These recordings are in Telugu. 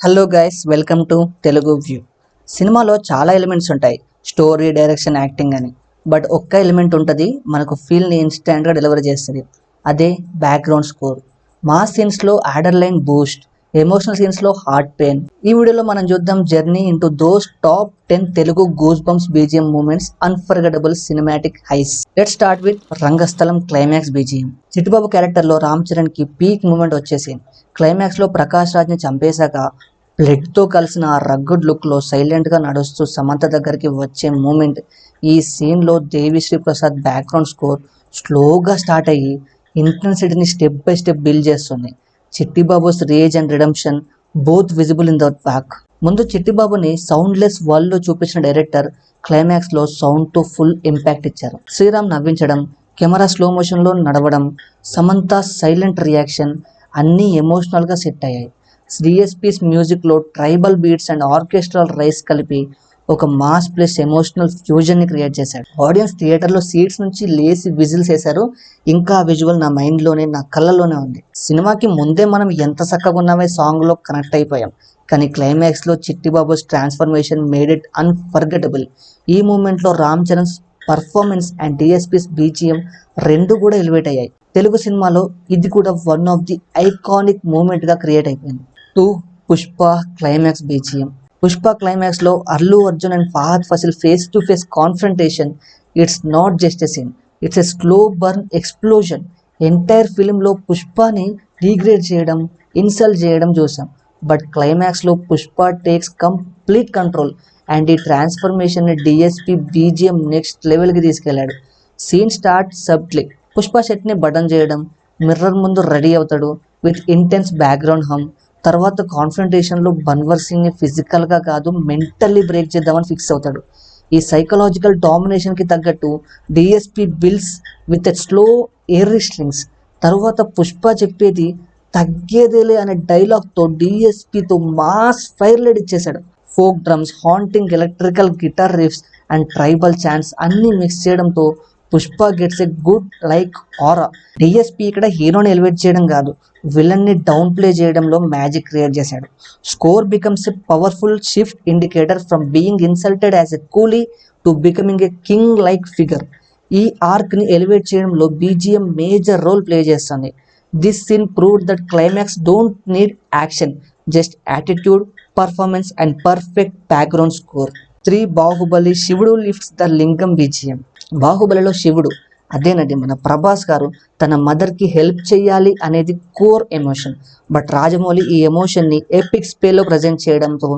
Hello guys, welcome to Telugu view. సినిమాలో చాలా ఎలిమెంట్స్ ఉంటాయి, స్టోరీ, డైరెక్షన్, యాక్టింగ్ అని. బట్ ఒక్క ఎలిమెంట్ ఉంటుంది మనకు ఫీల్ని ఇన్స్టెంట్గా డెలివరీ చేస్తుంది. అదే బ్యాక్గ్రౌండ్ స్కోర్. మాస్ సీన్స్లో యాడర్ లైన్ బూస్ట్, ఎమోషనల్ సీన్స్లో హార్ట్ పెయిన్. ఈ వీడియోలో మనం చూద్దాం journey into those top 10 Telugu goose bumps BGM moments, unforgettable cinematic highs. Let start with Rangasthalam climax BGM. Chittibabu క్యారెక్టర్లో రామ్ చరణ్కి పీక్ మూమెంట్ వచ్చేసి క్లైమాక్స్లో ప్రకాష్ రాజ్ని చంపేశాక బ్లడ్తో కలిసిన ఆ రగ్గుడ్ లుక్లో సైలెంట్గా నడుస్తూ సమంత దగ్గరికి వచ్చే మూమెంట్. ఈ సీన్లో దేవిశ్రీ ప్రసాద్ బ్యాక్గ్రౌండ్ స్కోర్ స్లోగా స్టార్ట్ అయ్యి ఇంటెన్సిటీని స్టెప్ బై స్టెప్ బిల్డ్ చేస్తుంది. Chittibabu's rage and redemption both visible in the back. ముందు చిట్టిబాబుని సౌండ్లెస్ వరల్డ్లో చూపించిన డైరెక్టర్ క్లైమాక్స్లో సౌండ్తో ఫుల్ ఇంపాక్ట్ ఇచ్చారు. శ్రీరామ్ నవ్వించడం, కెమెరా స్లో మోషన్లో నడవడం, సమంత సైలెంట్ రియాక్షన్ అన్నీ ఎమోషనల్గా సెట్ అయ్యాయి. డిఎస్పీస్ మ్యూజిక్లో tribal beats and orchestral rise కలిపి ఒక మాస్ ప్లస్ ఎమోషనల్ ఫ్యూజన్ని క్రియేట్ చేశాడు. ఆడియన్స్ థియేటర్లో సీట్స్ నుంచి లేసి విజిల్స్ వేశారు. ఇంకా విజువల్ నా మైండ్లోనే, నా కళ్ళలోనే ఉంది. సినిమాకి ముందే మనం ఎంత చక్కగా ఉన్నామే సాంగ్లో కనెక్ట్ అయిపోయాం. కానీ క్లైమాక్స్లో Chittibabu's transformation made it unforgettable. ఈ మూమెంట్లో Ram Charan performance and DSP's BGM రెండు కూడా ఎలివేట్ అయ్యాయి. తెలుగు సినిమాలో ఇది కూడా వన్ ఆఫ్ ది ఐకానిక్ మూమెంట్గా క్రియేట్ అయిపోయింది. 2. Pushpa climax BGM. పుష్ప క్లైమాక్స్లో Allu Arjun and Fahadh Faasil face to face confrontation. It's not just a scene, it's a slow burn explosion. Entire ఫిలింలో పుష్పని డీగ్రేడ్ చేయడం, ఇన్సల్ట్ చేయడం చూసాం. బట్ క్లైమాక్స్లో Pushpa takes complete control and ఈ ట్రాన్స్ఫర్మేషన్ని డిఎస్పీ బీజిఎం నెక్స్ట్ లెవెల్కి తీసుకెళ్లాడు. Scene start సబ్ట్లీ. పుష్ప సెట్ని బటన్ చేయడం, మిర్రర్ ముందు రెడీ అవుతాడు విత్ ఇంటెన్స్ బ్యాక్గ్రౌండ్ హమ్. తర్వాత కాన్ఫ్రంటేషన్లో బన్వర్ సింగ్ని ఫిజికల్గా కాదు మెంటల్లీ బ్రేక్ చేద్దామని ఫిక్స్ అవుతాడు. ఈ సైకలాజికల్ డామినేషన్కి తగ్గట్టు DSP builds with a slow air strings. తర్వాత పుష్ప చెప్పేది తగ్గేదేలే అనే డైలాగ్తో డిఎస్పీతో మాస్ ఫైర్ లైట్ ఇచ్చేశాడు. Folk drums, haunting electrical guitar riffs and tribal chants అన్నీ మిక్స్ చేయడంతో Pushpa gets a god like aura. DSP ఇక్కడ హీరోని ఎలివేట్ చేయడం కాదు, విలన్ని డౌన్ ప్లే చేయడంలో మ్యాజిక్ క్రియేట్ చేశాడు. Score becomes a powerful shift indicator from being insulted as a coolie to becoming a king like figure. ఈ ఆర్క్ని ఎలివేట్ చేయడంలో బీజిఎం మేజర్ రోల్ ప్లే చేస్తుంది. This scene proved that climax don't need action, just attitude, performance and perfect background score. 3. Baahubali Shivudu lifts the లింగం బీజిఎం. బాహుబలిలో శివుడు, అదేనండి మన ప్రభాస్ గారు, తన మదర్కి హెల్ప్ చేయాలి అనేది కోర్ ఎమోషన్. బట్ రాజమౌళి ఈ ఎమోషన్ని ఎపిక్ స్పేలో ప్రజెంట్ చేయడంతో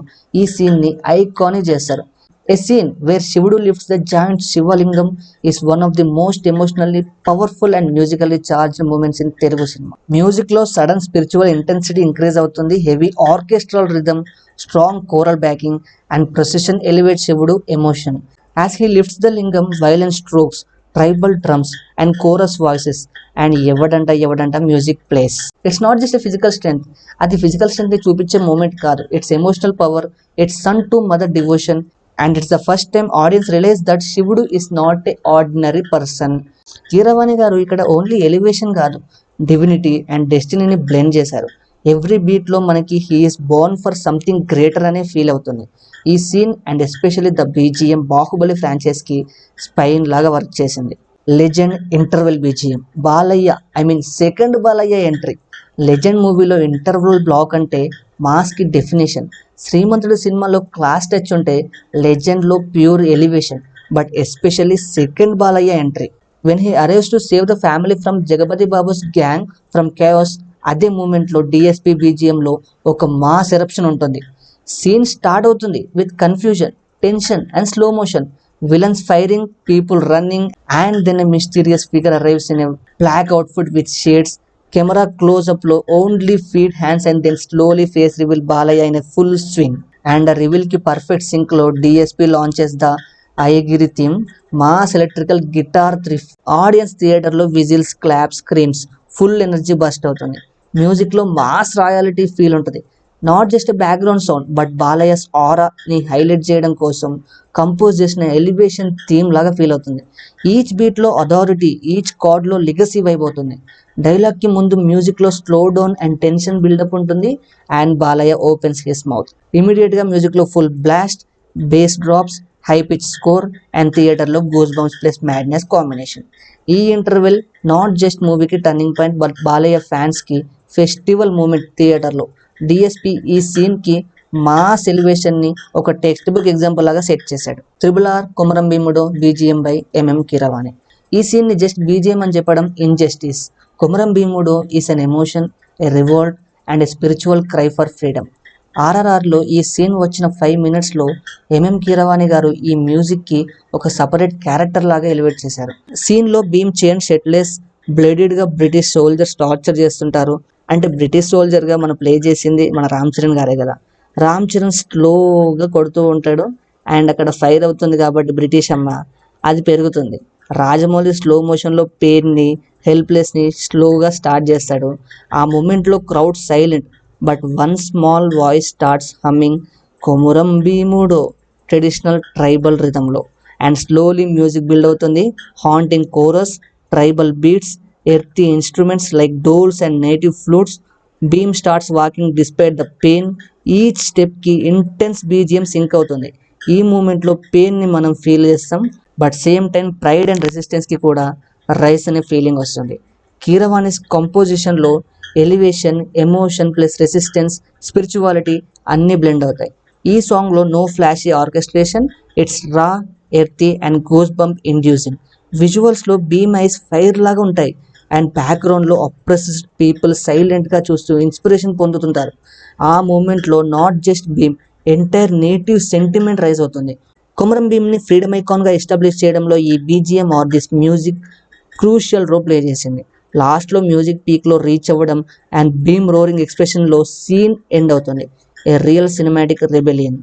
ఈ సీన్ని ఐకానిక్ చేస్తారు. A scene where Shivudu lifts the giant Shivalingam is one of the most emotionally powerful and musically charged moments in Telugu cinema. మ్యూజిక్లో సడన్ స్పిరిచువల్ ఇంటెన్సిటీ ఇంక్రీజ్ అవుతుంది. Heavy orchestral rhythm, strong choral backing and precision elevate Shivudu emotion. As he lifts the lingam, violent strokes, tribal drums and chorus voices and evadanta music plays. It's not just a physical strength. అది ఫిజికల్ స్ట్రెంగ్త్ చూపించే మూమెంట్ కాదు, it's emotional power, it's son to mother devotion and it's the first time audience realise that Shivudu is not a ordinary person. Keeravani garu ఇక్కడ ఓన్లీ ఎలివేషన్ కాదు, డివినిటీ అండ్ డెస్టినీని బ్లెండ్ చేశారు. ఎవ్రీ బీట్లో మనకి he is born for something greater అనే ఫీల్ అవుతుంది. ఈ scene and especially the BGM Baahubali ఫ్రాంచైజ్కి స్పైన్ లాగా వర్క్ చేసింది. Legend interval BGM. Balayya, second Balayya entry. Legend మూవీలో ఇంటర్వెల్ బ్లాక్ అంటే మాస్కి డెఫినేషన్. శ్రీమంతుడు సినిమాలో క్లాస్ టచ్ ఉంటే లెజెండ్లో pure elevation. But especially second Balayya entry when he arrives to save the family from Jagapathi Babu's gang from chaos. అదే మూమెంట్లో డిఎస్పీ బీజిఎంలో ఒక మాస్ ఎరప్షన్ ఉంటుంది. సీన్ స్టార్ట్ అవుతుంది with confusion, tension and slow motion. Villains firing, people running and then a mysterious figure arrives in a black outfit with shades. Camera క్లోజ్అప్లో only feet, hands and then slowly face reveal. Balayya in a full swing and ఆ రివీల్కి పర్ఫెక్ట్ సింక్లో DSP launches the Aigiri theme, mass electrical guitar riff. Audience థియేటర్లో whistles, claps, screams, full energy burst అవుతుంది. మ్యూజిక్లో మాస్ రాయాలిటీ ఫీల్ ఉంటుంది. Not just background sound but Balayya's ఆరాని హైలైట్ చేయడం కోసం కంపోజ్ చేసిన ఎలివేషన్ థీమ్ లాగా ఫీల్ అవుతుంది. ఈచ్ బీట్లో అథారిటీ, ఈచ్ కార్డ్లో లిగసీ వైబ్ అవుతుంది. డైలాగ్కి ముందు మ్యూజిక్లో slow down and tension build up ఉంటుంది. And Balayya opens his mouth, ఇమీడియట్గా మ్యూజిక్లో full blast, bass drops, high pitch score and థియేటర్లో గూస్ బంప్స్ ప్లస్ మ్యాడ్నెస్ కాంబినేషన్. ఈ ఇంటర్వెల్ నాట్ జస్ట్ మూవీకి టర్నింగ్ పాయింట్ బట్ బాలయ్య ఫ్యాన్స్కి ఫెస్టివల్ మూమెంట్. థియేటర్లో డిఎస్పి ఈ సీన్కి మాస్ ఎలివేషన్ని ఒక టెక్స్ట్ బుక్ ఎగ్జాంపుల్ లాగా సెట్ చేశాడు. RRR Komaram Bheemudo BGM by MM Keeravani. ఈ సీన్ని జస్ట్ బీజిఎం అని చెప్పడం injustice. Komaram Bheemudo is an emotion, a revolt and a spiritual cry for freedom. RRRలో ఈ సీన్ వచ్చిన 5 minutesలో ఎంఎం కీరవాణి గారు ఈ మ్యూజిక్కి ఒక సపరేట్ క్యారెక్టర్ లాగా ఎలివేట్ చేశారు. సీన్లో భీమ్ చైన్ షెట్లెస్ బ్లేడెడ్గా బ్రిటిష్ సోల్జర్స్ టార్చర్ చేస్తుంటారు. అంటే బ్రిటిష్ సోల్జర్గా మనం ప్లే చేసింది మన రామ్ చరణ్ గారే కదా. రామ్ చరణ్ స్లోగా కొడుతూ ఉంటాడు అండ్ అక్కడ ఫైర్ అవుతుంది కాబట్టి బ్రిటిష్ అమ్మ అది పెరుగుతుంది. రాజమౌళి స్లో మోషన్లో పెయిన్ని, హెల్ప్లెస్ని స్లోగా స్టార్ట్ చేస్తాడు. ఆ మూమెంట్లో crowd silent but one small voice starts humming Komuram Bheemudo traditional tribal రిథంలో అండ్ స్లోలీ మ్యూజిక్ బిల్డ్ అవుతుంది. Haunting chorus, tribal beats, earthy instruments like dhols and నేటివ్ flutes. Bheem starts walking despite the pain. Each స్టెప్కి ఇంటెన్స్ బీజిఎం సింక్ అవుతుంది. ఈ మూమెంట్లో పెయిన్ని మనం ఫీల్ చేస్తాం but same time pride and రెసిస్టెన్స్కి కూడా రైస్ అనే ఫీలింగ్ వస్తుంది. కీరవాణిస్ కంపోజిషన్లో elevation, emotion plus resistance, spirituality అన్నీ బ్లెండ్ అవుతాయి. ఈ సాంగ్లో no flashy orchestration, it's raw, earthy and goose bump inducing. విజువల్స్లో భీమ్ ఐస్ ఫైర్ లాగా ఉంటాయి అండ్ బ్యాక్గ్రౌండ్లో అప్రెస్డ్ పీపుల్ సైలెంట్గా చూస్తూ ఇన్స్పిరేషన్ పొందుతుంటారు. ఆ మూమెంట్లో నాట్ జస్ట్ భీమ్, ఎంటైర్ నేటివ్ సెంటిమెంట్ రైజ్ అవుతుంది. కొమరం భీమ్ని ఫ్రీడమ్ ఐకాన్గా ఎస్టాబ్లిష్ చేయడంలో ఈ BGM or this music crucial role play చేసింది. లాస్ట్లో మ్యూజిక్ పీక్లో రీచ్ అవ్వడం అండ్ భీమ్ రోరింగ్ ఎక్స్ప్రెషన్లో సీన్ ఎండ్ అవుతుంది. A real cinematic rebellion.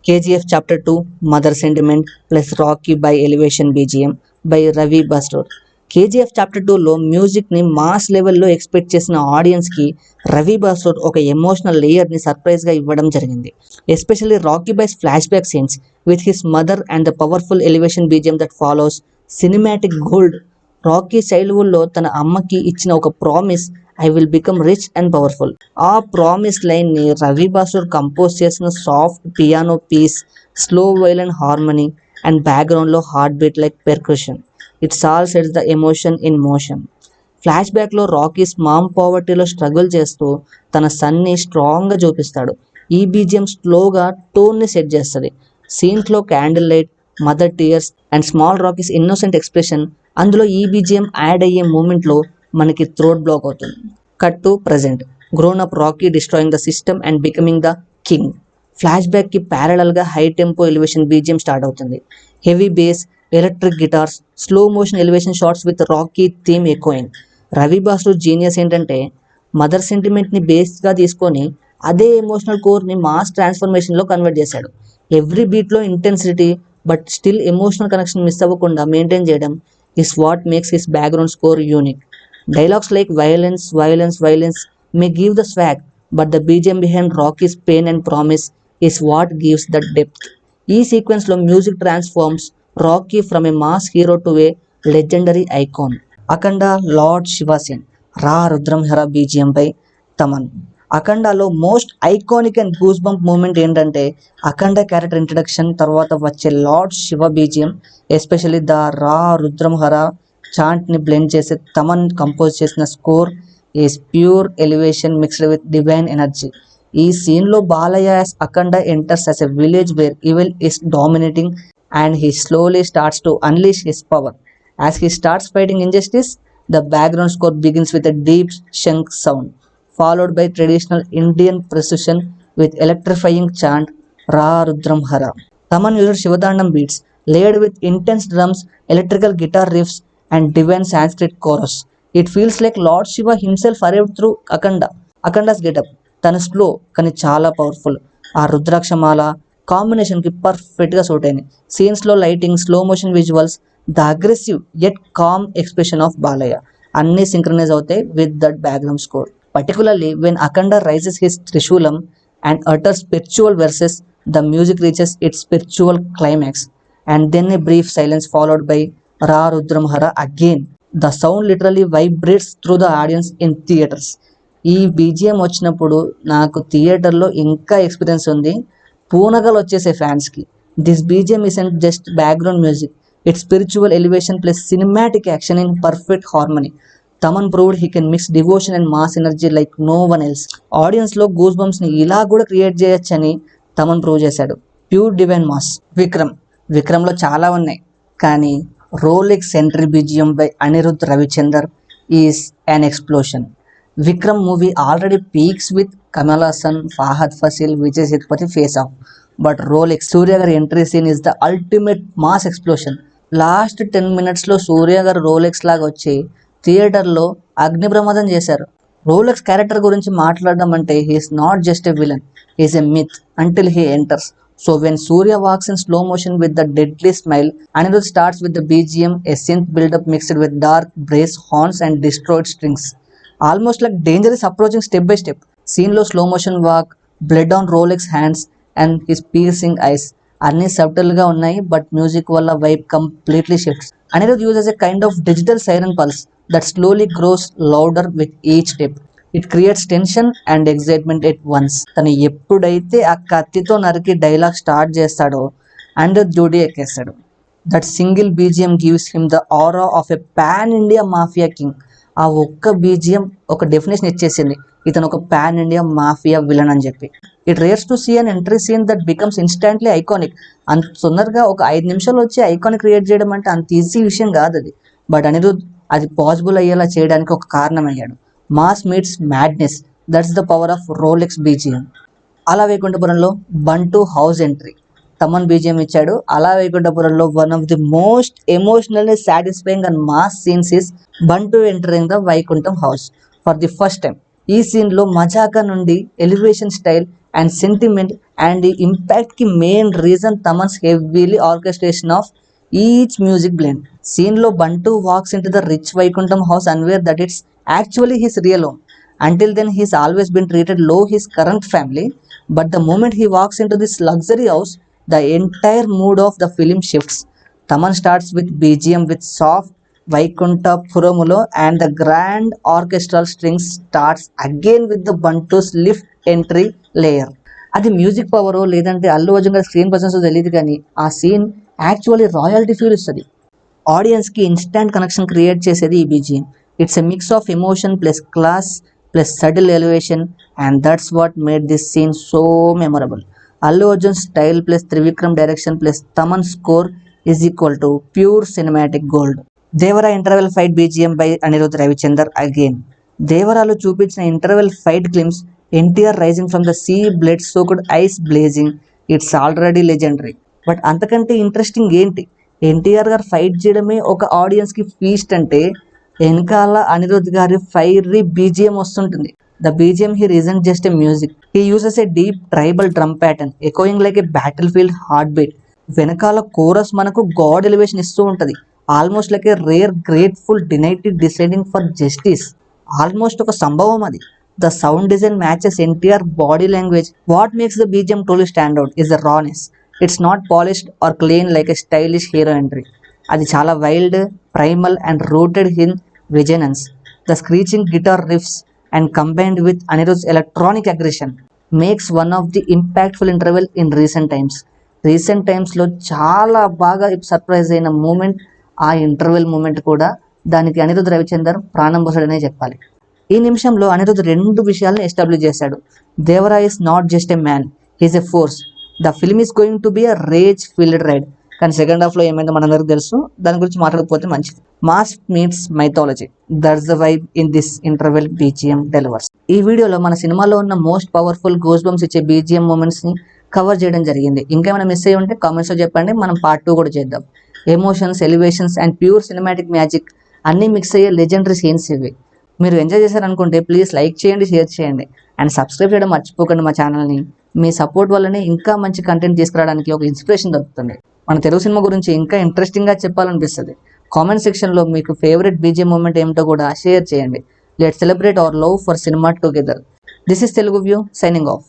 KGF Chapter 2 mother sentiment plus Rocky by elevation BGM by Ravi Basrur. KGF Chapter 2లో మ్యూజిక్ని మాస్ లెవెల్లో ఎక్స్పెక్ట్ చేసిన ఆడియన్స్కి రవి బస్రూర్ ఒక ఎమోషనల్ లేయర్ని సర్ప్రైజ్గా ఇవ్వడం జరిగింది. Especially Rocky Bhai's flashback scenes with his mother and the powerful elevation BGM that follows cinematic gold. Rocky చైల్డ్హుడ్లో తన అమ్మకి ఇచ్చిన ఒక promise, I will become rich and powerful. ఆ ప్రామిస్ లైన్ని రవి బస్రూర్ కంపోజ్ చేసిన soft piano piece, slow violent harmony and బ్యాక్గ్రౌండ్లో heartbeat like percussion. It's all sets the emotion in motion. Flash బ్యాక్లో రాకీస్ మామ్ పావర్టీలో స్ట్రగుల్ చేస్తూ తన సన్ని స్ట్రాంగ్గా చూపిస్తాడు. ఈ బీజిఎం స్లోగా టోన్ని సెట్ చేస్తుంది. సీన్స్లో candle light, mother tears and small Rocky's innocent expression, అందులో ఈ బీజిఎం యాడ్ అయ్యే మూమెంట్లో మనకి థ్రోట్ బ్లాక్ అవుతుంది. Cut to present. Grown up Rocky destroying the system and becoming the king. Flash బ్యాక్కి ప్యారలల్గా high tempo elevation BGM start అవుతుంది. Heavy bass, electric guitars, slow motion elevation shots with Rocky theme echoing. Ravi Basrur genius ఏంటంటే మదర్ సెంటిమెంట్ని బేస్గా తీసుకొని అదే ఎమోషనల్ కోర్ని మాస్ ట్రాన్స్ఫర్మేషన్లో కన్వర్ట్ చేశాడు. ఎవ్రీ బీట్లో intensity but still emotional connection miss అవ్వకుండా మెయింటైన్ చేయడం is what makes his background score unique. Dialogues like violence, violence, violence may give the swag, but the BGM behind Rocky's pain and promise is what gives the depth. ఈ సీక్వెన్స్లో music transforms Rocky from a mass hero to a legendary icon. Akhanda Lord శివసేన్ రా రుద్రం హెరా బీజిఎం బై తమన్. అఖండాలో most iconic and goose bump moment ఏంటంటే అఖండ క్యారెక్టర్ ఇంట్రడక్షన్ తర్వాత వచ్చే Lord Shiva BGM. Especially the రా రుద్రం హరా చాంట్ని బ్లెండ్ చేసే తమన్ కంపోజ్ చేసిన score is pure elevation mixed with divine energy. ఈ సీన్లో Balayya as Akhanda enters as a village wear evil is dominating and he slowly starts to unleash his power. As he starts fighting injustice, the background score begins with a deep shankh sound followed by traditional Indian precision with electrifying chant Ra Rudram Hara. Taman used Shivadandam beats layered with intense drums, electrical guitar riffs and divine Sanskrit chorus. It feels like Lord Shiva himself arrived through Akhanda's getup. తన స్లో కానీ చాలా పవర్ఫుల్. ఆ రుద్రాక్షమాల కాంబినేషన్కి పర్ఫెక్ట్గా సూట్ అయినాయి. సీన్స్లో lighting, slow motion visuals, the aggressive yet calm expression of Balayya అన్నీ సింక్రనైజ్ అవుతాయి with that background score. Particularly when Akhanda raises his Trishulam, and utter spiritual verses, the music reaches its spiritual climax, and then a brief silence followed by Ra Rudramhara again. The sound literally vibrates through the audience in theaters. ఈ బీజిఎం వచ్చినప్పుడు నాకు థియేటర్లో ఇంకా ఎక్స్పీరియన్స్ ఉంది, పూనగలు వచ్చేసే ఫ్యాన్స్కి. This BGM isn't just background music, it's spiritual elevation plus cinematic action in perfect harmony. Thaman proved he can mix devotion and mass energy like no one else. ఆడియన్స్లో గూస్ బంప్స్ని ఇలా కూడా క్రియేట్ చేయొచ్చని తమన్ ప్రూవ్ చేశాడు. Pure divine mass. విక్రమ్లో చాలా ఉన్నాయి, కానీ Rolex entry BGM by Anirudh Ravichander is an explosion. Vikram movie already peaks with Kamal Haasan, Fahadh Faasil, Vijay Sethupathi face off. But Rolex Suriya గారి entry scene is the ultimate mass explosion. Last 10 minutesలో సూర్య గారు రోలెక్స్ లాగా వచ్చి థియేటర్లో అగ్ని ప్రమాదం చేశారు. రోలెక్స్ క్యారెక్టర్ గురించి మాట్లాడడం అంటే he's not just a villain, he's a myth until he enters. So when Surya walks in slow motion with the deadly smile, Anirudh starts with the BGM, a synth build-up mixed with dark brass horns and destroyed strings. Almost like danger is approaching step by step. Scene లో slow motion walk, blood on Rolex hands and his piercing eyes అన్నీ సబ్టల్గా ఉన్నాయి, బట్ మ్యూజిక్ వల్ల vibe completely shifts. Anirudh uses a kind of digital siren pulse that slowly grows louder with each step. It creates tension and excitement at once. తను ఎప్పుడైతే ఆ కత్తితో నరికి డైలాగ్ స్టార్ట్ చేస్తాడో అనిరుద్ జోడీ ఎక్కేస్తాడు. That single BGM gives him the aura of a pan India mafia king. ఆ ఒక్క బీజిఎం ఒక డెఫినేషన్ ఇచ్చేసింది, ఇతను ఒక పాన్ ఇండియా మాఫియా విలన్ అని చెప్పి. It rares to see an entry scene that becomes instantly iconic. అంత తొందరగా ఒక 5 నిమిషాలు వచ్చి ఐకానిక్ క్రియేట్ చేయడం అంటే అంత ఈజీ విషయం కాదు అది. బట్ అనిరుద్ అది పాసిబుల్ అయ్యేలా చేయడానికి ఒక కారణం అయ్యాడు. Mass meets madness, that's the power of Rolex BGM. Ala Vaikunthapurramuloo Bantu house entry Thaman BGM ఇచ్చాడు. Ala Vaikunthapurramuloo one of the most emotionally satisfying and mass scenes is Bantu entering the Vaikuntham house for the first time. ఈ సీన్లో మజాకా నుండి elevation style and sentiment and ఈ ఇంపాక్ట్కి main reason Thaman's heavily orchestration of each music blend. సీన్లో Bantu walks into the rich Vaikuntham house unaware that it's actually his real home. Until then he's always been treated low his current family, but the moment he walks into this luxury house, the entire mood of the film shifts. Taman starts with BGM with soft Vaikuntha Puramulo and the grand orchestral strings starts again with the Bantu's lift entry layer. అది మ్యూజిక్ పవరో లేదంటే అల్లు అర్జున్ గారి స్క్రీన్ ప్రెసెన్స్ తెలియదు, కానీ ఆ సీన్ యాక్చువల్లీ రాయల్టీ ఫీల్ ఇస్తుంది. ఆడియన్స్కి ఇన్స్టాంట్ కనెక్షన్ క్రియేట్ చేసేది ఈ BGM. It's a mix of emotion plus class plus subtle elevation, and that's what made this scene so memorable. Allu Arjun's style plus Trivikram direction plus Taman's score is equal to pure cinematic gold. Devara interval fight BGM by Anirudh Ravichandar again. Devaralu చూపించిన interval fight glimpse, NTR rising from the sea, blood soaked eyes blazing, it's already legendary. But అంతకంటే ఇంట్రెస్టింగ్ ఏంటి, ఎన్టీఆర్ గారు ఫైట్ చేయడమే ఒక ఆడియన్స్కి ఫీస్ట్ అంటే వెనకాల అనిరుద్ గారి ఫైరీ బీజిఎం వస్తుంటుంది. The BGM here isn't just a music, he uses a deep tribal drum pattern echoing like a battlefield heartbeat. వెనకాల కోరస్ మనకు గాడ్ ఎలివేషన్ ఇస్తూ ఉంటుంది, almost like a rare grateful డినైటీ డిసైడింగ్ ఫర్ జస్టిస్. ఆల్మోస్ట్ ఒక సంభవం అది. The sound design matches NTR body language. What makes the BGM truly stand out is the rawness. It's not polished or clean like a stylish hero entry. అది చాలా wild, primal and rooted in vengeance. The screeching guitar riffs and combined with Anirudh's electronic aggression makes one of the impactful interval in recent టైమ్స్లో చాలా బాగా సర్ప్రైజ్ అయిన మూమెంట్ ఆ ఇంటర్వెల్ మూమెంట్ కూడా. దానికి అనిరుద్ రవిచందర్ ప్రాణం పోసాడనే చెప్పాలి. ఈ నిమిషంలో అనిరుద్ 2 విషయాలను ఎస్టాబ్లిష్ చేశాడు. Devara is not just a man, he's a force. The film is going to be a rage filled ride. కానీ సెకండ్ హాఫ్లో ఏమైందో మనందరికి తెలుసు, దాని గురించి మాట్లాడకపోతే మంచిది. Mass meets mythology, that's the vibe in this interval BGM delivers. ఈ వీడియోలో మన సినిమాలో ఉన్న మోస్ట్ పవర్ఫుల్ గూస్ బంప్స్ ఇచ్చే బీజిఎం మూమెంట్స్ని కవర్ చేయడం జరిగింది. ఇంకేమైనా మిస్ అయ్యి ఉంటే కామెంట్స్లో చెప్పండి, మనం పార్ట్ 2 కూడా చేద్దాం. Emotions, elevations and pure cinematic magic అన్నీ మిక్స్ అయ్యే లెజెండరీ సీన్స్ ఇవి. మీరు ఎంజాయ్ చేశారనుకుంటే ప్లీజ్ లైక్ చేయండి, షేర్ చేయండి అండ్ సబ్స్క్రైబ్ చేయడం మర్చిపోకండి మా ఛానల్ని. మీ సపోర్ట్ వల్లనే ఇంకా మంచి కంటెంట్ తీసుకురావడానికి ఒక ఇన్స్పిరేషన్ దొరుకుతుంది. మన తెలుగు సినిమా గురించి ఇంకా ఇంట్రెస్టింగ్గా చెప్పాలనిపిస్తుంది. కామెంట్ సెక్షన్లో మీకు ఫేవరెట్ బీజిఎం మూమెంట్ ఏమిటో కూడా షేర్ చేయండి. Let's celebrate our love for cinema together. This is Telugu view signing off.